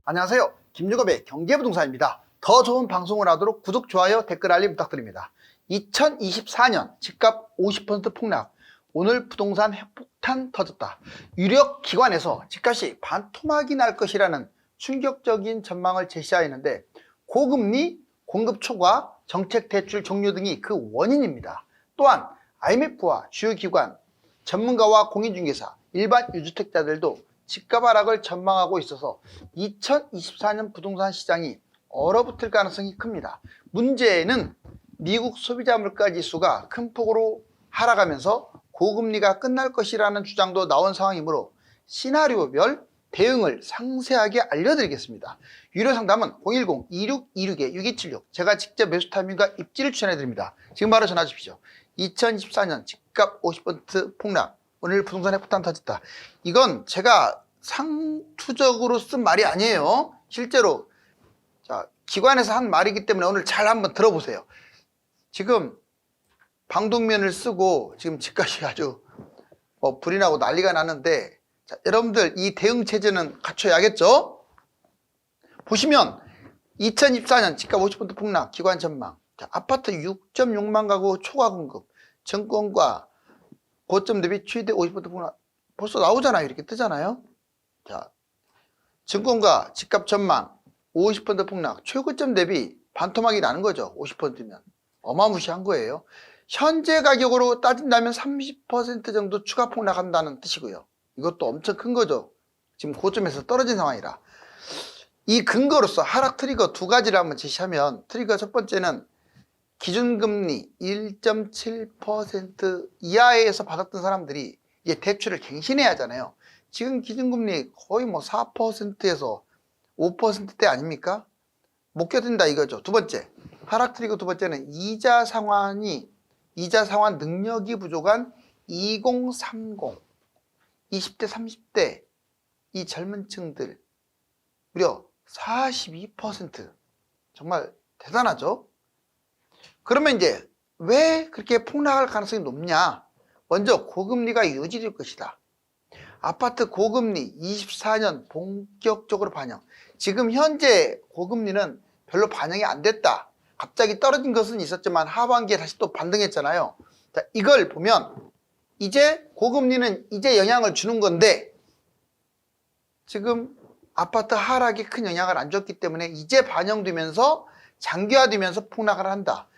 안녕하세요. 김유겁의 경제부동산입니다. 더 좋은 방송을 하도록 구독, 좋아요, 댓글 알림 부탁드립니다. 2024년 집값 50% 폭락. 오늘 부동산 핵폭탄 터졌다. 유력 기관에서 집값이 반토막이 날 것이라는 충격적인 전망을 제시하였는데, 고금리, 공급 초과, 정책 대출 종료 등이 그 원인입니다. 또한 IMF와 주요 기관, 전문가와 공인중개사, 일반 유주택자들도 집값 하락을 전망하고 있어서 2024년 부동산 시장이 얼어붙을 가능성이 큽니다. 문제는 미국 소비자 물가 지수가 큰 폭으로 하락하면서 고금리가 끝날 것이라는 주장도 나온 상황이므로 시나리오별 대응을 상세하게 알려드리겠습니다. 유료 상담은 010-2626-6276 제가 직접 매수 타이밍과 입지를 추천해드립니다. 지금 바로 전화 주십시오. 2024년 집값 50% 폭락. 오늘 부동산 핵폭탄 터졌다. 이건 제가 상투적으로 쓴 말이 아니에요. 실제로 기관에서 한 말이기 때문에 오늘 잘 한번 들어보세요. 지금 방독면을 쓰고 지금 집값이 아주 불이 나고 난리가 나는데, 여러분들 이 대응 체제는 갖춰야겠죠? 보시면 2024년 집값 50% 폭락 기관 전망. 아파트 6.6만 가구 초과 공급, 정권과 고점 대비 최대 50% 폭락. 벌써 나오잖아요. 이렇게 뜨잖아요. 증권가 집값 전망 50% 폭락, 최고점 대비 반토막이 나는 거죠. 50%면 어마무시한 거예요. 현재 가격으로 따진다면 30% 정도 추가 폭락한다는 뜻이고요. 이것도 엄청 큰 거죠. 지금 고점에서 떨어진 상황이라. 이 근거로서 하락 트리거 두 가지를 한번 제시하면, 트리거 첫 번째는 기준금리 1.7% 이하에서 받았던 사람들이 이제 대출을 갱신해야 하잖아요. 지금 기준금리 거의 4%에서 5%대 아닙니까? 못 견딘다 이거죠. 두 번째, 하락 트리거 두 번째는 이자 상환 능력이 부족한 2030, 20대, 30대 이 젊은 층들 무려 42%. 정말 대단하죠? 그러면 이제 왜 그렇게 폭락할 가능성이 높냐? 먼저 고금리가 유지될 것이다. 아파트 고금리 24년 본격적으로 반영. 지금 현재 고금리는 별로 반영이 안 됐다. 갑자기 떨어진 것은 있었지만 하반기에 다시 또 반등했잖아요. 자, 이걸 보면 이제 고금리는 이제 영향을 주는 건데, 지금 아파트 하락이 큰 영향을 안 줬기 때문에 이제 반영되면서 장기화되면서 폭락을 한다.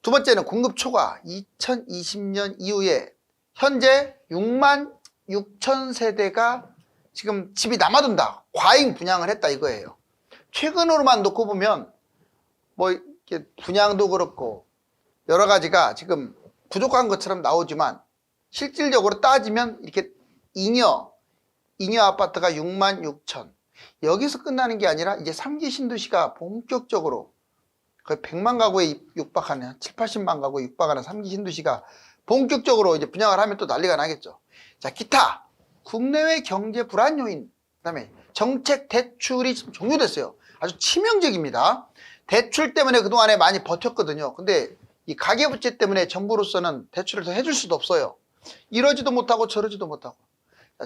두 번째는 공급 초과. 2020년 이후에 현재 6만 6천 세대가 지금 집이 남아둔다. 과잉 분양을 했다 이거예요. 최근으로만 놓고 보면 이렇게 분양도 그렇고 여러 가지가 지금 부족한 것처럼 나오지만, 실질적으로 따지면 이렇게 잉여 아파트가 6만 6천. 여기서 끝나는 게 아니라 이제 3기 신도시가 본격적으로 거의 100만 가구에 육박하는, 7, 80만 가구에 육박하는 3기 신도시가 본격적으로 이제 분양을 하면 또 난리가 나겠죠. 자, 기타 국내외 경제 불안 요인, 그다음에 정책 대출이 지금 종료됐어요. 아주 치명적입니다. 대출 때문에 그동안에 많이 버텼거든요. 근데 이 가계부채 때문에 정부로서는 대출을 더 해줄 수도 없어요. 이러지도 못하고 저러지도 못하고.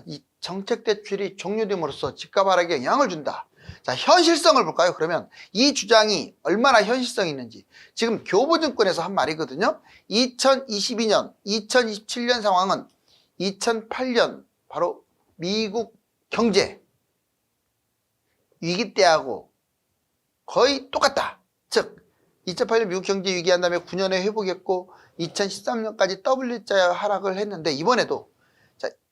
이 정책 대출이 종료됨으로써 집값 하락에 영향을 준다. 자, 현실성을 볼까요? 그러면 이 주장이 얼마나 현실성이 있는지. 지금 교보증권에서 한 말이거든요. 2022년, 2027년 상황은 2008년 바로 미국 경제 위기 때하고 거의 똑같다. 즉 2008년 미국 경제 위기한 다음에 9년에 회복했고 2013년까지 W자 하락을 했는데, 이번에도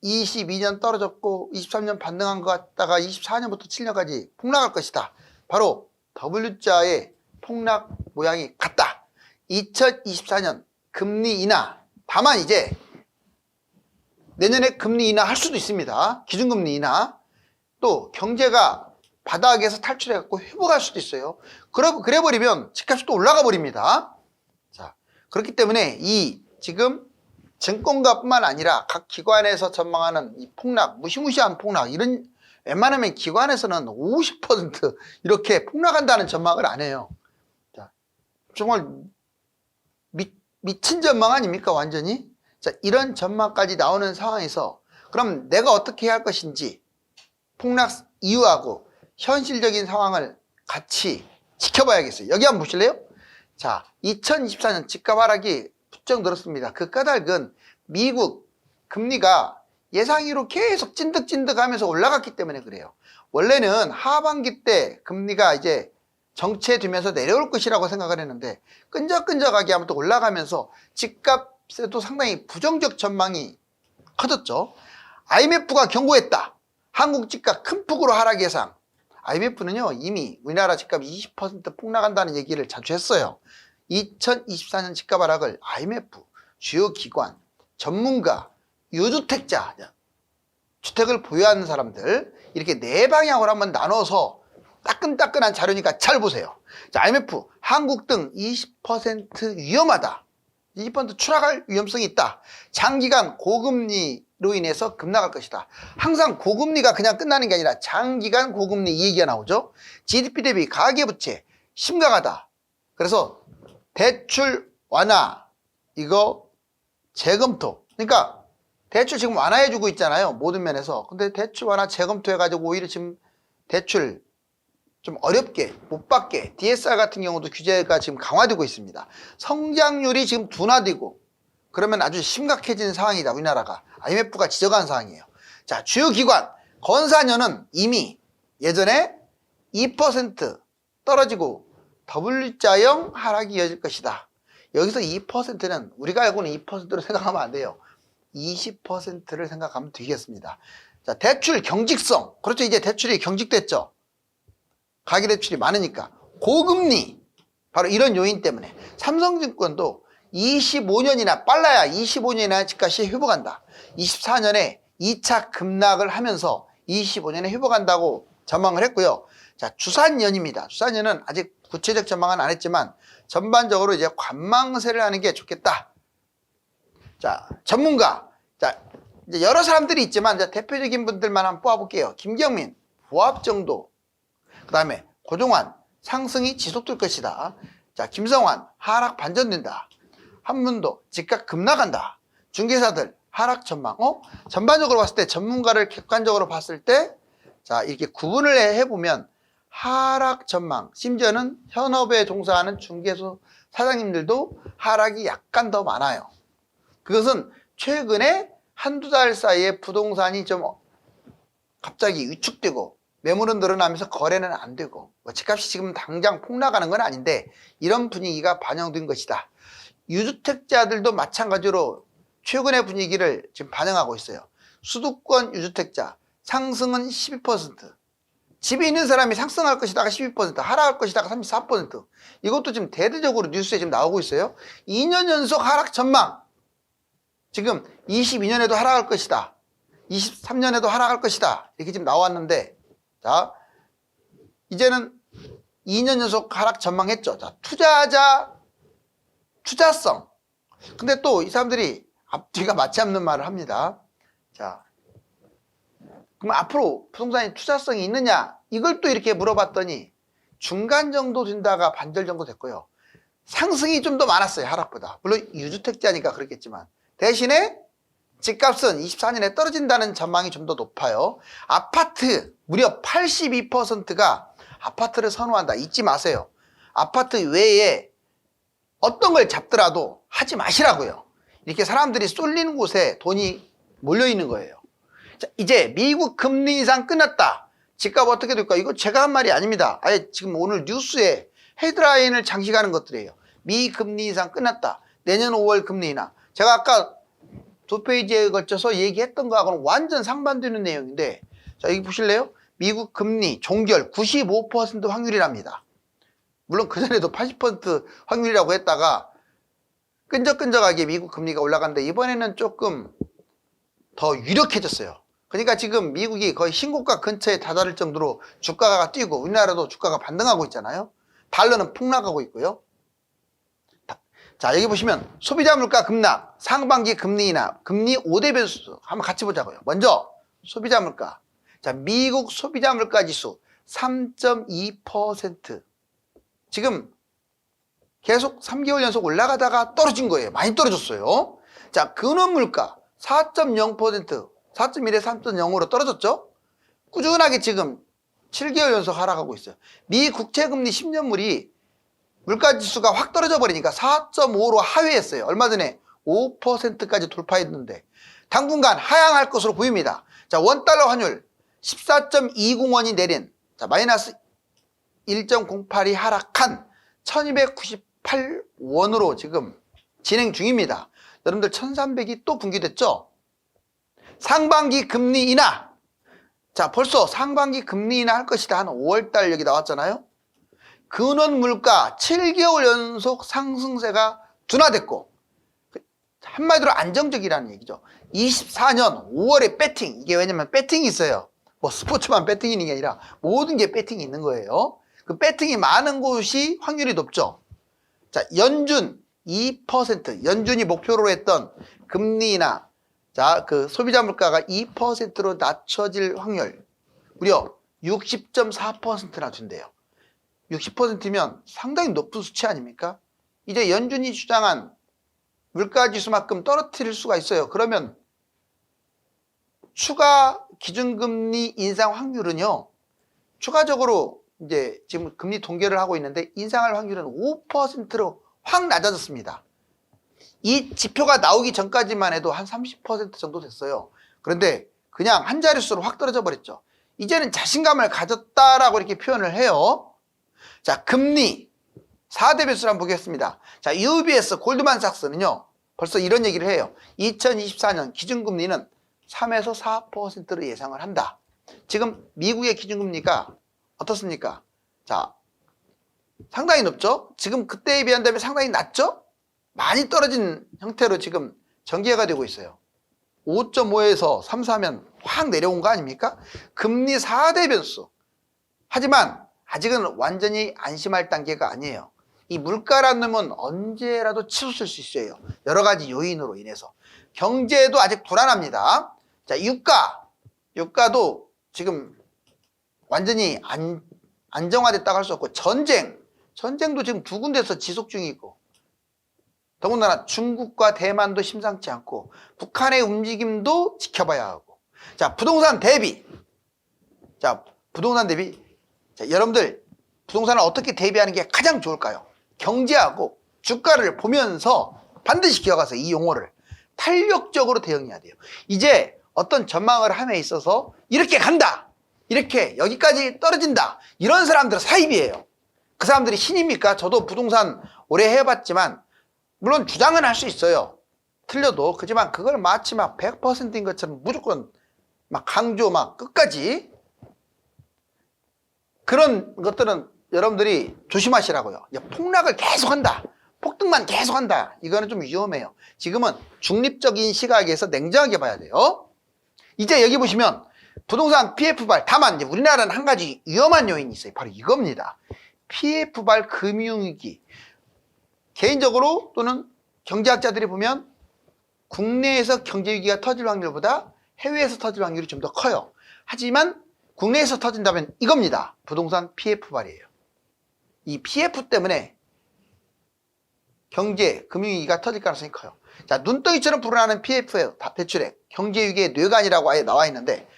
22년 떨어졌고 23년 반등한 것 같다가 24년부터 7년까지 폭락할 것이다. 바로 W자의 폭락 모양이 같다. 2024년 금리 인하. 다만 이제 내년에 금리 인하 할 수도 있습니다. 기준금리 인하. 또 경제가 바닥에서 탈출해갖고 회복할 수도 있어요. 그래버리면 집값이 또 올라가 버립니다. 자, 그렇기 때문에 이 지금 증권가뿐만 아니라 각 기관에서 전망하는 이 폭락, 무시무시한 폭락, 이런 웬만하면 기관에서는 50% 이렇게 폭락한다는 전망을 안 해요. 자, 정말 미친 전망 아닙니까? 완전히. 자, 이런 전망까지 나오는 상황에서 그럼 내가 어떻게 해야 할 것인지, 폭락 이유하고 현실적인 상황을 같이 지켜봐야겠어요. 여기 한번 보실래요? 자, 2024년 집값 하락이 부쩍 늘었습니다. 그 까닭은 미국 금리가 예상위로 계속 찐득찐득하면서 올라갔기 때문에 그래요. 원래는 하반기 때 금리가 이제 정체되면서 내려올 것이라고 생각을 했는데 끈적끈적하게 아무튼 올라가면서 집값에도 상당히 부정적 전망이 커졌죠. IMF가 경고했다. 한국 집값 큰 폭으로 하락 예상. IMF는요 이미 우리나라 집값 20% 폭락한다는 얘기를 자주 했어요. 2024년 집값 하락을 IMF, 주요 기관, 전문가, 유주택자, 주택을 보유하는 사람들 이렇게 네 방향으로 한번 나눠서 따끈따끈한 자료니까 잘 보세요. 자, IMF, 한국 등 20% 위험하다. 20% 추락할 위험성이 있다. 장기간 고금리로 인해서 급락할 것이다. 항상 고금리가 그냥 끝나는 게 아니라 장기간 고금리 이 얘기가 나오죠. GDP 대비 가계부채 심각하다. 그래서 대출 완화 이거 재검토. 그러니까 대출 지금 완화해주고 있잖아요. 모든 면에서. 근데 대출 완화 재검토해가지고 오히려 지금 대출 좀 어렵게 못 받게 DSR 같은 경우도 규제가 지금 강화되고 있습니다. 성장률이 지금 둔화되고 그러면 아주 심각해지는 상황이다. 우리나라가 IMF가 지적한 상황이에요. 자, 주요 기관 건사년은 이미 예전에 2% 떨어지고 W자형 하락이 이어질 것이다. 여기서 2%는 우리가 알고는 2%로 생각하면 안 돼요. 20%를 생각하면 되겠습니다. 자, 대출 경직성. 그렇죠. 이제 대출이 경직됐죠. 가계대출이 많으니까. 고금리. 바로 이런 요인 때문에 삼성증권도 25년이나 빨라야 25년이나 집값이 회복한다. 24년에 2차 급락을 하면서 25년에 회복한다고 전망을 했고요. 자, 주산년입니다. 주산년은 아직 구체적 전망은 안 했지만 전반적으로 이제 관망세를 하는 게 좋겠다. 자, 전문가. 자, 이제 여러 사람들이 있지만 이제 대표적인 분들만 한번 뽑아볼게요. 김경민, 보합 정도. 그 다음에 고종환, 상승이 지속될 것이다. 자, 김성환, 하락 반전된다. 한문도, 집값 급락한다. 중개사들, 하락 전망. 전반적으로 봤을 때 전문가를 객관적으로 봤을 때 자, 이렇게 구분을 해보면 하락 전망, 심지어는 현업에 종사하는 중개소 사장님들도 하락이 약간 더 많아요. 그것은 최근에 한두 달 사이에 부동산이 좀 갑자기 위축되고 매물은 늘어나면서 거래는 안 되고 집값이 지금 당장 폭락하는 건 아닌데 이런 분위기가 반영된 것이다. 유주택자들도 마찬가지로 최근의 분위기를 지금 반영하고 있어요. 수도권 유주택자 상승은 12%, 집에 있는 사람이 상승할 것이다가 12%, 하락할 것이다가 34%. 이것도 지금 대대적으로 뉴스에 지금 나오고 있어요. 2년 연속 하락 전망. 지금 22년에도 하락할 것이다. 23년에도 하락할 것이다. 이렇게 지금 나왔는데, 자, 이제는 2년 연속 하락 전망했죠. 자, 투자자, 투자성. 근데 또 이 사람들이 앞뒤가 맞지 않는 말을 합니다. 자, 그럼 앞으로 부동산이 투자성이 있느냐? 이걸 또 이렇게 물어봤더니 중간 정도 된다가 반절 정도 됐고요. 상승이 좀 더 많았어요. 하락보다. 물론 유주택자니까 그렇겠지만. 대신에 집값은 24년에 떨어진다는 전망이 좀 더 높아요. 아파트 무려 82%가 아파트를 선호한다. 잊지 마세요. 아파트 외에 어떤 걸 잡더라도 하지 마시라고요. 이렇게 사람들이 쏠리는 곳에 돈이 몰려있는 거예요. 자, 이제 미국 금리 인상 끝났다. 집값 어떻게 될까? 이거 제가 한 말이 아닙니다. 아예 지금 오늘 뉴스에 헤드라인을 장식하는 것들이에요. 미 금리 인상 끝났다. 내년 5월 금리 인하. 제가 아까 2페이지에 걸쳐서 얘기했던 거하고는 완전 상반되는 내용인데, 자, 여기 보실래요? 미국 금리 종결 95% 확률이랍니다. 물론 그전에도 80% 확률이라고 했다가 끈적끈적하게 미국 금리가 올라갔는데 이번에는 조금 더 유력해졌어요. 그러니까 지금 미국이 거의 신고가 근처에 다다를 정도로 주가가 뛰고 우리나라도 주가가 반등하고 있잖아요. 달러는 폭락하고 있고요. 자, 여기 보시면 소비자 물가 급락, 상반기 금리 인하, 금리 5대 변수 한번 같이 보자고요. 먼저 소비자 물가. 자, 미국 소비자 물가 지수 3.2%. 지금 계속 3개월 연속 올라가다가 떨어진 거예요. 많이 떨어졌어요. 자, 근원 물가 4.0%, 4.1에 3.0으로 떨어졌죠. 꾸준하게 지금 7개월 연속 하락하고 있어요. 미 국채금리 10년물이 물가지수가 확 떨어져 버리니까 4.5로 하회했어요. 얼마 전에 5%까지 돌파했는데 당분간 하향할 것으로 보입니다. 자, 원달러 환율 14.20원이 내린, 자, 마이너스 1.08이 하락한 1298원으로 지금 진행 중입니다. 여러분들 1300이 또 붕괴됐죠? 상반기 금리 인하. 자, 벌써 상반기 금리 인하 할 것이다. 한 5월달 여기 나왔잖아요. 근원 물가 7개월 연속 상승세가 둔화됐고, 한마디로 안정적이라는 얘기죠. 24년 5월에 배팅, 이게 왜냐면 배팅이 있어요. 뭐 스포츠만 배팅이 있는 게 아니라 모든 게 배팅이 있는 거예요. 그 배팅이 많은 곳이 확률이 높죠. 자, 연준 2%, 연준이 목표로 했던 금리 인하, 자, 그 소비자 물가가 2%로 낮춰질 확률 무려 60.4%나 된대요. 60%면 상당히 높은 수치 아닙니까? 이제 연준이 주장한 물가지수만큼 떨어뜨릴 수가 있어요. 그러면 추가 기준금리 인상 확률은요, 추가적으로 이제 지금 금리 동결을 하고 있는데 인상할 확률은 5%로 확 낮아졌습니다. 이 지표가 나오기 전까지만 해도 한 30% 정도 됐어요. 그런데 그냥 한 자릿수로 확 떨어져 버렸죠. 이제는 자신감을 가졌다라고 이렇게 표현을 해요. 자, 금리 4대 변수를 한번 보겠습니다. 자, UBS 골드만삭스는요 벌써 이런 얘기를 해요. 2024년 기준금리는 3에서 4%로 예상을 한다. 지금 미국의 기준금리가 어떻습니까? 자, 상당히 높죠? 지금 그때에 비한다면 상당히 낮죠? 많이 떨어진 형태로 지금 전개가 되고 있어요. 5.5에서 3, 4면 확 내려온 거 아닙니까? 금리 4대 변수. 하지만 아직은 완전히 안심할 단계가 아니에요. 이 물가라는 놈은 언제라도 치솟을 수 있어요. 여러 가지 요인으로 인해서. 경제도 아직 불안합니다. 자, 유가도 지금 완전히 안정화됐다고 할 수 없고, 전쟁도 지금 두 군데서 지속 중이고, 더군다나 중국과 대만도 심상치 않고, 북한의 움직임도 지켜봐야 하고. 자, 부동산 대비. 자, 여러분들 부동산을 어떻게 대비하는 게 가장 좋을까요? 경제하고 주가를 보면서 반드시 기억하세요. 이 용어를 탄력적으로 대응해야 돼요. 이제 어떤 전망을 함에 있어서 이렇게 간다, 이렇게 여기까지 떨어진다, 이런 사람들은 사입이에요. 그 사람들이 신입니까? 저도 부동산 오래 해봤지만 물론 주장은 할 수 있어요. 틀려도. 그렇지만 그걸 마치 막 100%인 것처럼 무조건 막 강조 막 끝까지, 그런 것들은 여러분들이 조심하시라고요. 폭락을 계속한다, 폭등만 계속한다, 이거는 좀 위험해요. 지금은 중립적인 시각에서 냉정하게 봐야 돼요. 이제 여기 보시면 부동산 PF발, 다만 이제 우리나라는 한 가지 위험한 요인이 있어요. 바로 이겁니다. PF발 금융위기. 개인적으로 또는 경제학자들이 보면 국내에서 경제위기가 터질 확률보다 해외에서 터질 확률이 좀 더 커요. 하지만 국내에서 터진다면 이겁니다. 부동산 PF발이에요. 이 PF 때문에 경제, 금융위기가 터질 가능성이 커요. 자, 눈덩이처럼 불어나는 PF 대출액, 경제위기의 뇌관이라고 아예 나와 있는데,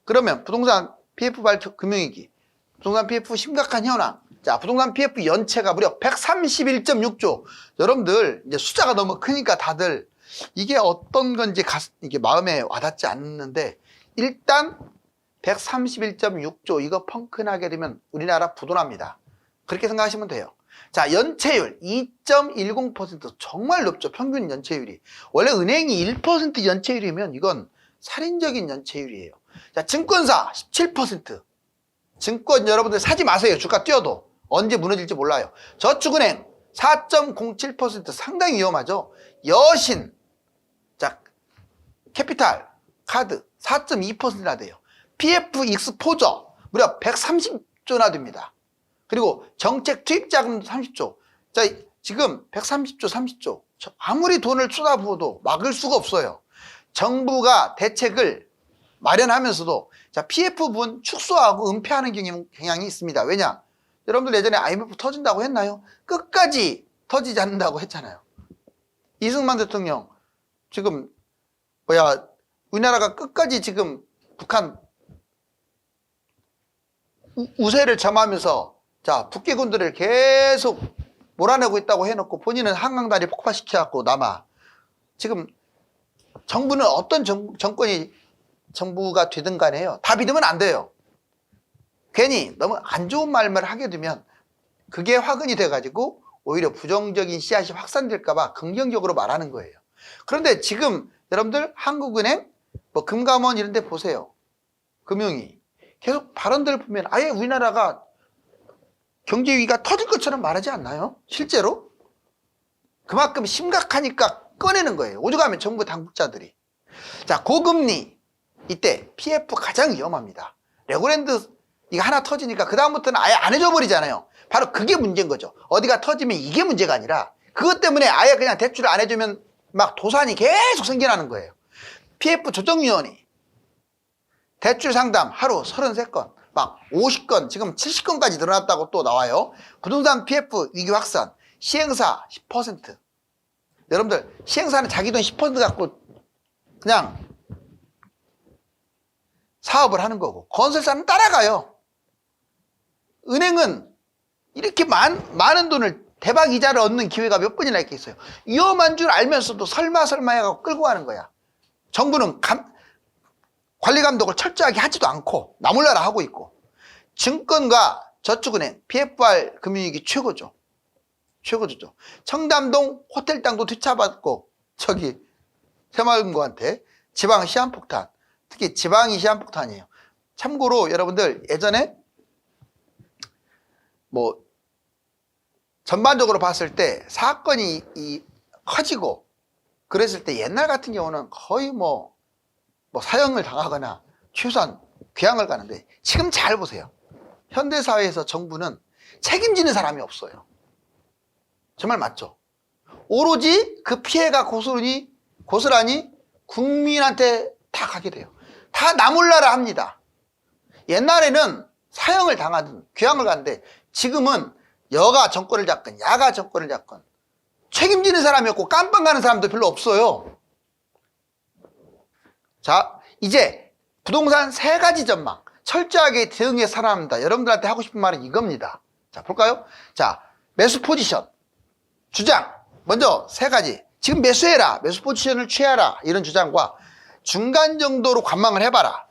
그러면 부동산 PF발 금융위기, 부동산 PF 심각한 현황. 자, 부동산 PF 연체가 무려 131.6조. 여러분들 이제 숫자가 너무 크니까 다들 이게 어떤 건지 이게 마음에 와닿지 않는데, 일단 131.6조 이거 펑크나게 되면 우리나라 부도납니다. 그렇게 생각하시면 돼요. 자, 연체율 2.10%, 정말 높죠. 평균 연체율이. 원래 은행이 1% 연체율이면 이건 살인적인 연체율이에요. 자, 증권사 17%. 증권 여러분들 사지 마세요. 주가 뛰어도 언제 무너질지 몰라요. 저축은행 4.07%, 상당히 위험하죠. 여신, 자, 캐피탈 카드 4.2%나 돼요. PF 익스포저 무려 130조나 됩니다. 그리고 정책 투입 자금 30조. 자, 지금 130조, 30조. 아무리 돈을 쏟아부어도 막을 수가 없어요. 정부가 대책을 마련하면서도 자, PF 부분 축소하고 은폐하는 경향이 있습니다. 왜냐? 여러분들 예전에 IMF 터진다고 했나요? 끝까지 터지지 않는다고 했잖아요. 이승만 대통령 지금 우리나라가 끝까지 지금 북한 우세를 점하면서 자 북괴군들을 계속 몰아내고 있다고 해놓고 본인은 한강다리 폭파시켜갖고 남아. 지금 정부는 어떤 정권이 정부가 되든 간에요, 다 믿으면 안 돼요. 괜히 너무 안 좋은 말만 하게 되면 그게 화근이 돼가지고 오히려 부정적인 씨앗이 확산될까봐 긍정적으로 말하는 거예요. 그런데 지금 여러분들 한국은행, 뭐 금감원 이런 데 보세요. 금융위 계속 발언들 보면 아예 우리나라가 경제 위기가 터질 것처럼 말하지 않나요? 실제로? 그만큼 심각하니까 꺼내는 거예요. 오죽하면 정부 당국자들이. 자, 고금리 이때 PF 가장 위험합니다. 레고랜드 이거 하나 터지니까 그 다음부터는 아예 안 해줘 버리잖아요. 바로 그게 문제인 거죠. 어디가 터지면 이게 문제가 아니라 그것 때문에 아예 그냥 대출을 안 해주면 막 도산이 계속 생겨나는 거예요. PF 조정위원회 대출 상담 하루 33건 막 50건 지금 70건까지 늘어났다고 또 나와요. 부동산 PF 위기 확산 시행사 10%. 여러분들 시행사는 자기 돈 10% 갖고 그냥 사업을 하는 거고 건설사는 따라가요. 은행은 이렇게 많은 돈을 대박 이자를 얻는 기회가 몇 번이나 이렇게 있어요. 위험한 줄 알면서도 설마 해갖고 끌고 가는 거야. 정부는 관리 감독을 철저하게 하지도 않고 나몰라라 하고 있고. 증권과 저축은행 PFR 금융위기 최고죠. 최고죠. 청담동 호텔 땅도 뒷차받고 저기 새마을금고한테 지방 시한폭탄, 특히 지방이 시한폭탄이에요. 참고로 여러분들 예전에 뭐 전반적으로 봤을 때 사건이 커지고 그랬을 때 옛날 같은 경우는 거의 뭐 사형을 당하거나 최소한 귀향을 가는데 지금 잘 보세요. 현대사회에서 정부는 책임지는 사람이 없어요. 정말 맞죠? 오로지 그 피해가 고스란히 국민한테 다 가게 돼요. 다 나몰라라 합니다. 옛날에는 사형을 당하든 귀향을 가는데 지금은 여가 정권을 잡건 야가 정권을 잡건 책임지는 사람이 없고 깜빵 가는 사람도 별로 없어요. 자, 이제 부동산 3가지 전망 철저하게 대응해 살아납니다. 여러분들한테 하고 싶은 말은 이겁니다. 자, 볼까요? 자, 매수 포지션 주장 먼저 3가지. 지금 매수해라, 매수 포지션을 취하라 이런 주장과 중간 정도로 관망을 해봐라.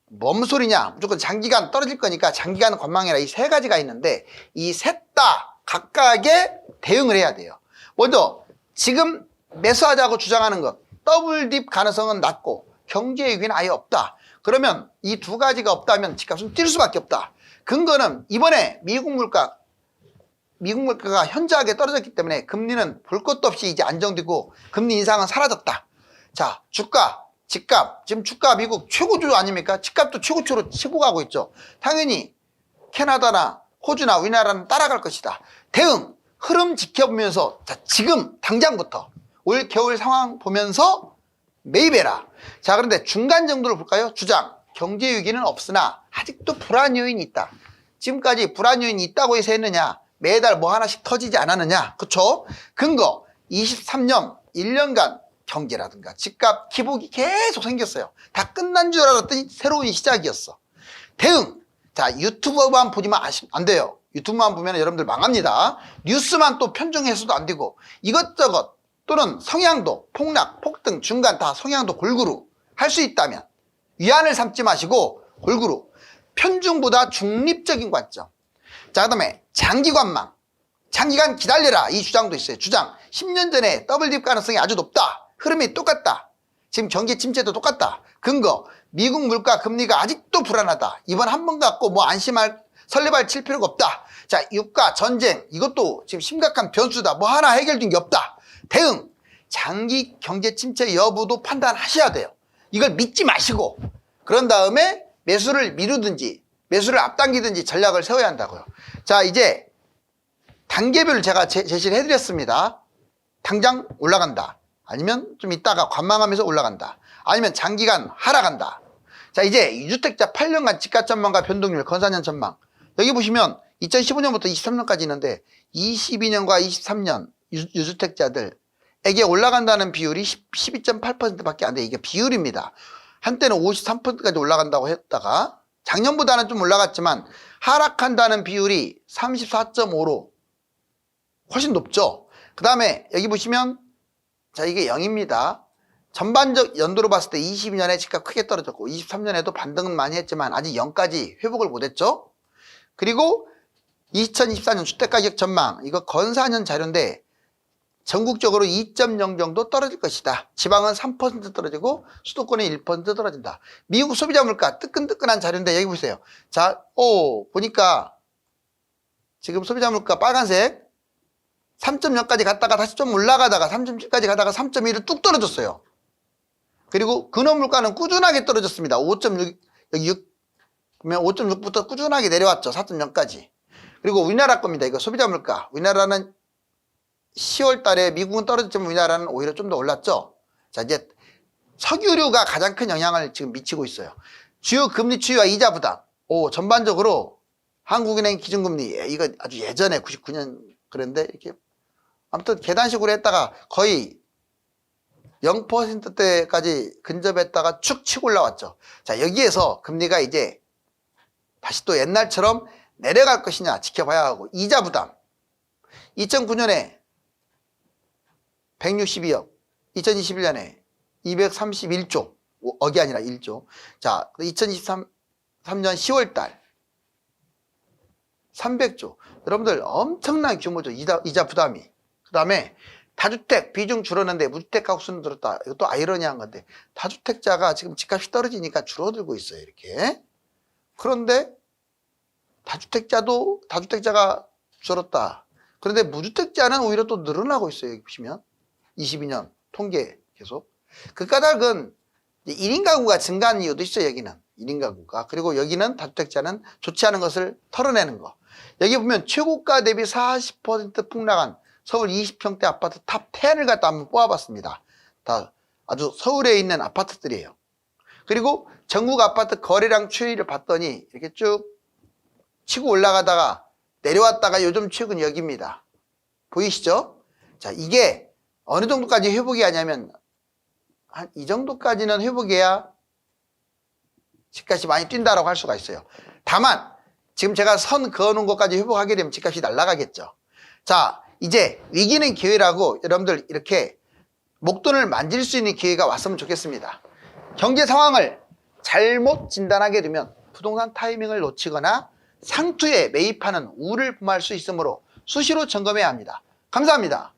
뭔 소리냐, 무조건 장기간 떨어질 거니까 장기간 관망해라. 이 3가지가 있는데 이 셋 다 각각의 대응을 해야 돼요. 먼저 지금 매수하자고 주장하는 것 더블딥 가능성은 낮고 경제 위기는 아예 없다. 그러면 이 2가지가 없다면 집값은 뛸 수밖에 없다. 근거는 이번에 미국 물가가 현저하게 떨어졌기 때문에 금리는 볼 것도 없이 이제 안정되고 금리 인상은 사라졌다. 자, 주가, 집값, 지금 주가 미국 최고조 아닙니까? 집값도 최고조로 치고 가고 있죠. 당연히 캐나다나 호주나 우리나라는 따라갈 것이다. 대응, 흐름 지켜보면서 자, 지금 당장부터 올 겨울 상황 보면서 매입해라. 자, 그런데 중간 정도를 볼까요? 주장, 경제 위기는 없으나 아직도 불안 요인이 있다. 지금까지 불안 요인이 있다고 해서 했느냐? 매달 뭐 하나씩 터지지 않았느냐? 그쵸? 근거, 23년 1년간 경제라든가 집값 기복이 계속 생겼어요. 다 끝난 줄 알았더니 새로운 시작이었어. 대응, 자, 유튜브만 보지만 안 돼요. 유튜브만 보면 여러분들 망합니다. 뉴스만 또 편중해서도 안 되고 이것저것 또는 성향도 폭락, 폭등, 중간 다 성향도 골고루 할 수 있다면 위안을 삼지 마시고 골고루 편중보다 중립적인 관점. 자, 그 다음에 장기 관망, 장기간 기다려라 이 주장도 있어요. 주장 10년 전에 더블딥 가능성이 아주 높다. 흐름이 똑같다. 지금 경기 침체도 똑같다. 근거, 미국 물가 금리가 아직도 불안하다. 이번 한 번 갖고 뭐 설레발 칠 필요가 없다. 자, 유가, 전쟁 이것도 지금 심각한 변수다. 뭐 하나 해결된 게 없다. 대응, 장기 경제 침체 여부도 판단하셔야 돼요. 이걸 믿지 마시고 그런 다음에 매수를 미루든지 매수를 앞당기든지 전략을 세워야 한다고요. 자, 이제 단계별로 제가 제시를 해드렸습니다. 당장 올라간다. 아니면 좀 있다가 관망하면서 올라간다. 아니면 장기간 하락한다. 자, 이제 유주택자 8년간 집값 전망과 변동률 건사년 전망. 여기 보시면 2015년부터 23년까지 있는데 22년과 23년 유주택자들에게 올라간다는 비율이 12.8%밖에 안 돼. 이게 비율입니다. 한때는 53%까지 올라간다고 했다가 작년보다는 좀 올라갔지만 하락한다는 비율이 34.5로 훨씬 높죠. 그 다음에 여기 보시면 자, 이게 0입니다. 전반적 연도로 봤을 때 22년에 집값 크게 떨어졌고 23년에도 반등은 많이 했지만 아직 0까지 회복을 못했죠. 그리고 2024년 주택가격 전망, 이거 건사년 자료인데 전국적으로 2.0 정도 떨어질 것이다. 지방은 3% 떨어지고 수도권은 1% 떨어진다. 미국 소비자 물가 뜨끈뜨끈한 자료인데 여기 보세요. 자, 보니까 지금 소비자 물가 빨간색 3.0까지 갔다가 다시 좀 올라가다가 3.7까지 가다가 3.1을 뚝 떨어졌어요. 그리고 근원 물가는 꾸준하게 떨어졌습니다. 5.6, 여기 6, 보면 5.6부터 꾸준하게 내려왔죠. 4.0까지. 그리고 우리나라 겁니다. 이거 소비자 물가. 우리나라는 10월 달에 미국은 떨어졌지만 우리나라는 오히려 좀 더 올랐죠. 자, 이제 석유류가 가장 큰 영향을 지금 미치고 있어요. 주요 금리 추이와 이자 부담. 전반적으로 한국은행 기준금리, 이거 아주 예전에 99년 그랬는데 이렇게 아무튼 계단식으로 했다가 거의 0%대까지 근접했다가 축 치고 올라왔죠. 자, 여기에서 금리가 이제 다시 또 옛날처럼 내려갈 것이냐 지켜봐야 하고, 이자 부담 2009년에 162억, 2021년에 231조, 억이 아니라 1조. 자, 2023년 10월달 300조. 여러분들 엄청난 규모죠. 이자 부담이. 그 다음에 다주택 비중 줄었는데 무주택 가구 수는 늘었다. 이것도 아이러니한 건데 다주택자가 지금 집값이 떨어지니까 줄어들고 있어요. 이렇게. 그런데 다주택자가 줄었다. 그런데 무주택자는 오히려 또 늘어나고 있어요. 여기 보시면 22년 통계 계속. 그 까닭은 1인 가구가 증가한 이유도 있어요. 여기는 1인 가구가. 그리고 여기는 다주택자는 좋지 않은 것을 털어내는 거. 여기 보면 최고가 대비 40% 폭락한 서울 20평대 아파트 탑 10을 갖다 한번 뽑아봤습니다. 다 아주 서울에 있는 아파트들이에요. 그리고 전국 아파트 거래량 추이를 봤더니 이렇게 쭉 치고 올라가다가 내려왔다가 요즘 최근 여기입니다. 보이시죠? 자, 이게 어느 정도까지 회복이 하냐면 한 이 정도까지는 회복해야 집값이 많이 뛴다라고 할 수가 있어요. 다만 지금 제가 선 그어놓은 것까지 회복하게 되면 집값이 날아가겠죠. 자, 이제 위기는 기회라고 여러분들 이렇게 목돈을 만질 수 있는 기회가 왔으면 좋겠습니다. 경제 상황을 잘못 진단하게 되면 부동산 타이밍을 놓치거나 상투에 매입하는 우를 범할 수 있으므로 수시로 점검해야 합니다. 감사합니다.